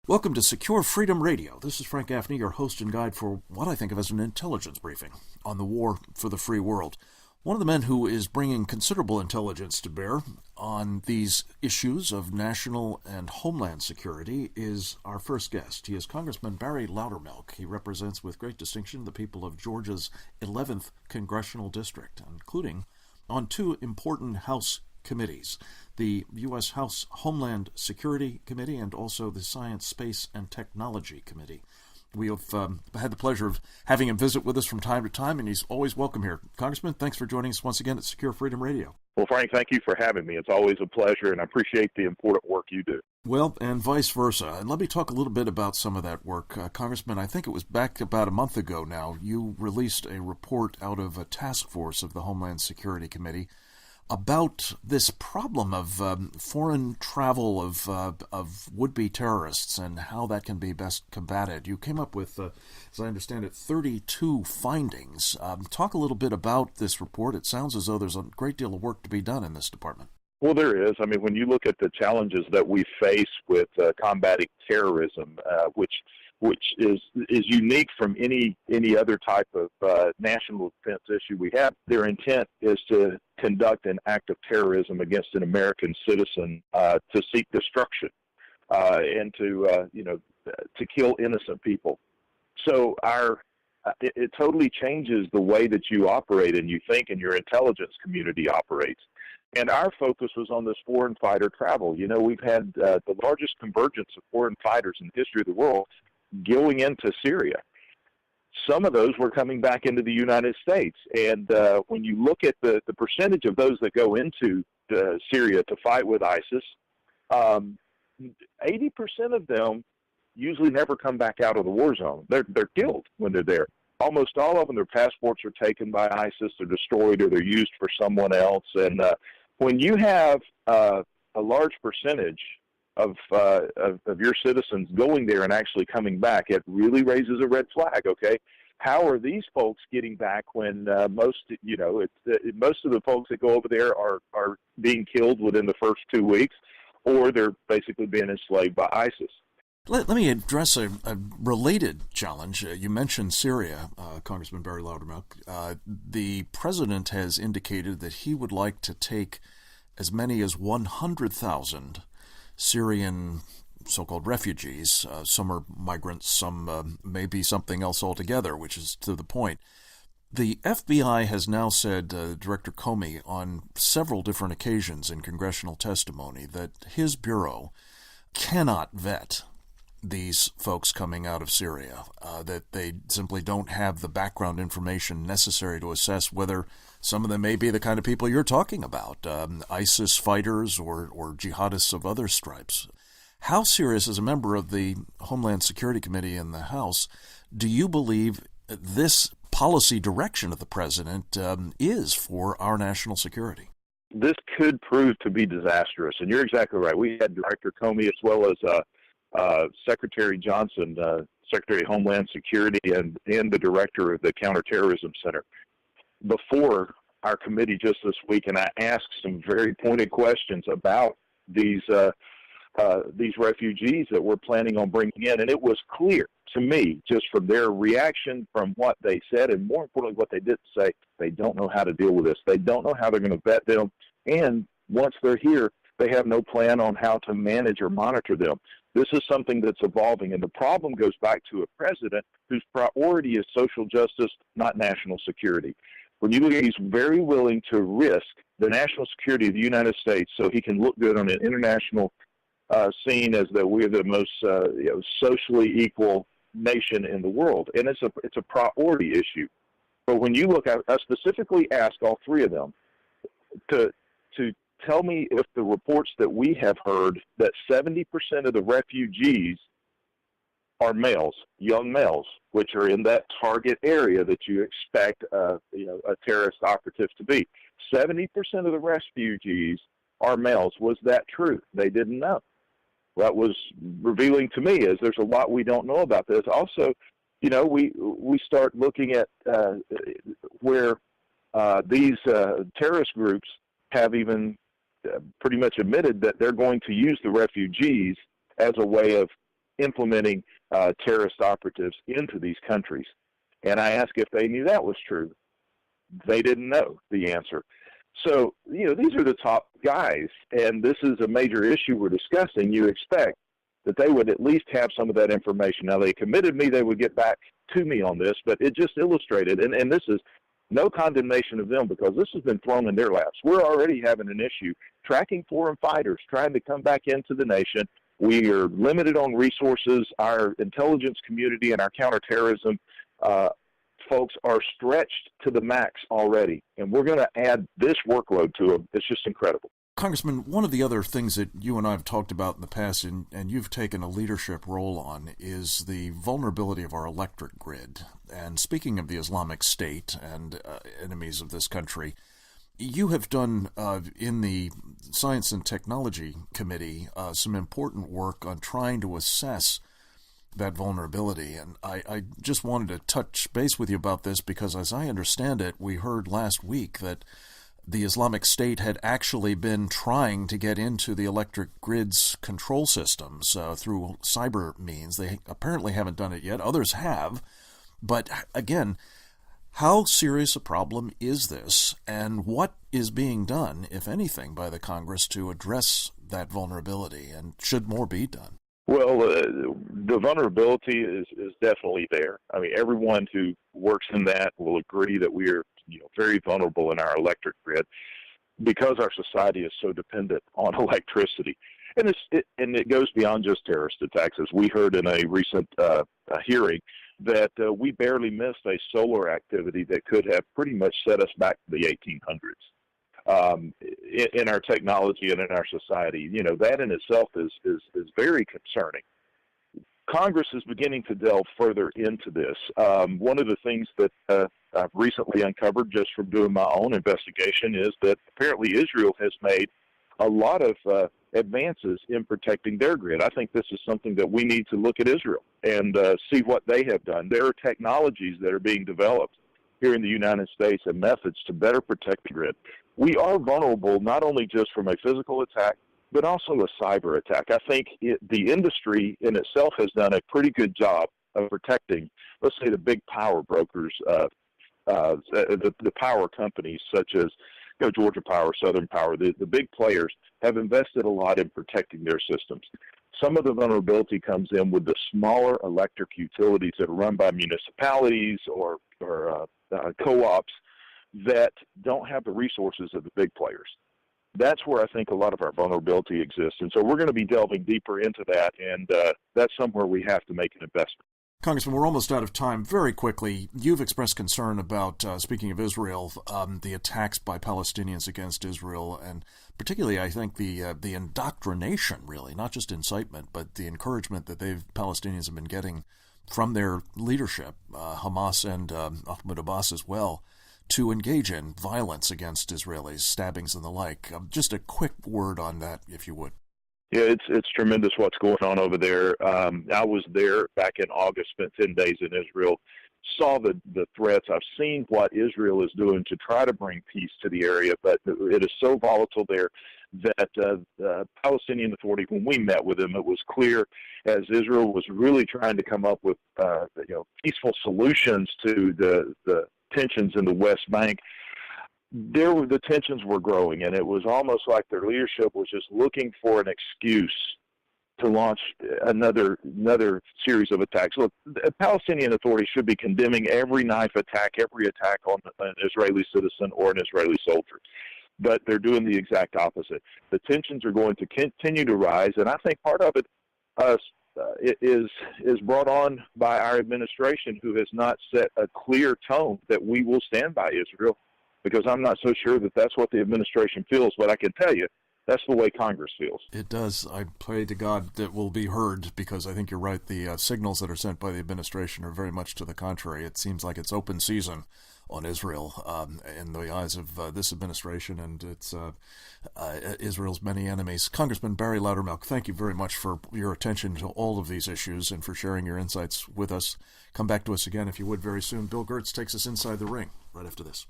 Welcome to Secure Freedom Radio. This is Frank Gaffney, your host and guide for what I think of as an intelligence briefing on the war for the free world. One of the men who is bringing considerable intelligence to bear on these issues of national and homeland security is our first guest. He is Congressman Barry Loudermilk. He represents with great distinction the people of Georgia's 11th Congressional District, including on two important House committees, the U.S. House Homeland Security Committee and also the Science, Space, and Technology Committee. We have had the pleasure of having him visit with us from time to time, and he's always welcome here. Congressman, thanks for joining us once again at Secure Freedom Radio. Well, Frank, thank you for having me. It's always a pleasure, and I appreciate the important work you do. Well, and vice versa. And let me talk a little bit about some of that work. Congressman, I think it was back about a month ago now, you released a report out of a task force of the Homeland Security Committee about this problem of foreign travel of would-be terrorists and how that can be best combated. You came up with, as I understand it, 32 findings. Talk a little bit about this report. It sounds as though there's a great deal of work to be done in this department. Well, there is. I mean, when you look at the challenges that we face with combating terrorism, which is unique from any other type of national defense issue we have, their intent is to conduct an act of terrorism against an American citizen to seek destruction and to kill innocent people. So it totally changes the way that you operate and you think and your intelligence community operates. And our focus was on this foreign fighter travel. You know, we've had the largest convergence of foreign fighters in the history of the world going into Syria. Some of those were coming back into the United States. And when you look at the percentage of those that go into Syria to fight with ISIS, 80% of them usually never come back out of the war zone. They're killed when they're there. Almost all of them, their passports are taken by ISIS, they're destroyed, or they're used for someone else. And when you have a large percentage of your citizens going there and actually coming back, it really raises a red flag. Okay, how are these folks getting back when most of the folks that go over there are being killed within the first 2 weeks, or they're basically being enslaved by ISIS? Let me address a related challenge. You mentioned Syria, Congressman Barry Loudermilk. The president has indicated that he would like to take as many as 100,000 Syrian so-called refugees. Some are migrants, some may be something else altogether, which is to the point. The FBI has now said, Director Comey, on several different occasions in congressional testimony, that his bureau cannot vet these folks coming out of Syria, that they simply don't have the background information necessary to assess whether some of them may be the kind of people you're talking about, ISIS fighters or jihadists of other stripes. How serious, as a member of the Homeland Security Committee in the House, do you believe this policy direction of the president is for our national security? This could prove to be disastrous, and you're exactly right. We had Director Comey as well as Secretary Johnson, Secretary of Homeland Security, and the director of the Counterterrorism Center before our committee just this week, and I asked some very pointed questions about these refugees that we're planning on bringing in, and it was clear to me, just from their reaction, from what they said, and more importantly, what they didn't say, they don't know how to deal with this. They don't know how they're going to vet them, and once they're here, they have no plan on how to manage or monitor them. This is something that's evolving, and the problem goes back to a president whose priority is social justice, not national security. When you look at, he's very willing to risk the national security of the United States so he can look good on an international scene as that we're the most socially equal nation in the world, and it's a priority issue. But when you look at, I specifically asked all three of them to tell me if the reports that we have heard that 70% of the refugees are males, young males, which are in that target area that you expect a terrorist operative to be. 70% of the refugees are males. Was that true? They didn't know. What was revealing to me is there's a lot we don't know about this. Also, we start looking at where these terrorist groups have even pretty much admitted that they're going to use the refugees as a way of implementing terrorist operatives into these countries. And I asked if they knew that was true. They didn't know the answer. So, these are the top guys, and this is a major issue we're discussing. You expect that they would at least have some of that information. Now, they committed me they would get back to me on this, but it just illustrated, and this is no condemnation of them because this has been thrown in their laps. We're already having an issue tracking foreign fighters trying to come back into the nation. We are limited on resources. Our intelligence community and our counterterrorism folks are stretched to the max already, and we're going to add this workload to them. It's just incredible. Congressman, one of the other things that you and I have talked about in the past, and you've taken a leadership role on, is the vulnerability of our electric grid. And speaking of the Islamic State and enemies of this country, you have done in the Science and Technology Committee some important work on trying to assess that vulnerability. And I just wanted to touch base with you about this because, as I understand it, we heard last week that the Islamic State had actually been trying to get into the electric grid's control systems through cyber means. They apparently haven't done it yet. Others have. But again, how serious a problem is this, and what is being done, if anything, by the Congress to address that vulnerability, and should more be done? Well, the vulnerability is definitely there. I mean, everyone who works in that will agree that we are very vulnerable in our electric grid because our society is so dependent on electricity. And it goes beyond just terrorist attacks. As we heard in a recent hearing, that we barely missed a solar activity that could have pretty much set us back to the 1800s. In our technology and in our society, that in itself is very concerning. Congress is beginning to delve further into this. One of the things that I've recently uncovered just from doing my own investigation is that apparently Israel has made a lot of advances in protecting their grid. I think this is something that we need to look at Israel and see what they have done. There are technologies that are being developed here in the United States and methods to better protect the grid. We are vulnerable not only just from a physical attack, but also a cyber attack. I think the industry in itself has done a pretty good job of protecting, let's say, the big power brokers, the power companies such as Georgia Power, Southern Power. The big players have invested a lot in protecting their systems. Some of the vulnerability comes in with the smaller electric utilities that are run by municipalities or co-ops that don't have the resources of the big players. That's where I think a lot of our vulnerability exists. And so we're going to be delving deeper into that, and that's somewhere we have to make an investment. Congressman, we're almost out of time. Very quickly, you've expressed concern about, speaking of Israel, the attacks by Palestinians against Israel, and particularly, I think, the indoctrination, really, not just incitement, but the encouragement that Palestinians have been getting from their leadership, Hamas and Mahmoud Abbas as well, to engage in violence against Israelis, stabbings and the like. Just a quick word on that, if you would. Yeah, it's tremendous what's going on over there. I was there back in August, spent 10 days in Israel, saw the threats. I've seen what Israel is doing to try to bring peace to the area, but it is so volatile there that the Palestinian Authority, when we met with them, it was clear as Israel was really trying to come up with peaceful solutions to the tensions in the West Bank, the tensions were growing, and it was almost like their leadership was just looking for an excuse to launch another series of attacks. Look, the Palestinian Authority should be condemning every knife attack, every attack on an Israeli citizen or an Israeli soldier. But they're doing the exact opposite. The tensions are going to continue to rise, and I think part of it is brought on by our administration, who has not set a clear tone that we will stand by Israel, because I'm not so sure that that's what the administration feels, but I can tell you that's the way Congress feels. It does. I pray to God that will be heard, because I think you're right. The signals that are sent by the administration are very much to the contrary. It seems like it's open season on Israel in the eyes of this administration and its Israel's many enemies. Congressman Barry Loudermilk, thank you very much for your attention to all of these issues and for sharing your insights with us. Come back to us again, if you would, very soon. Bill Gertz takes us inside the ring right after this.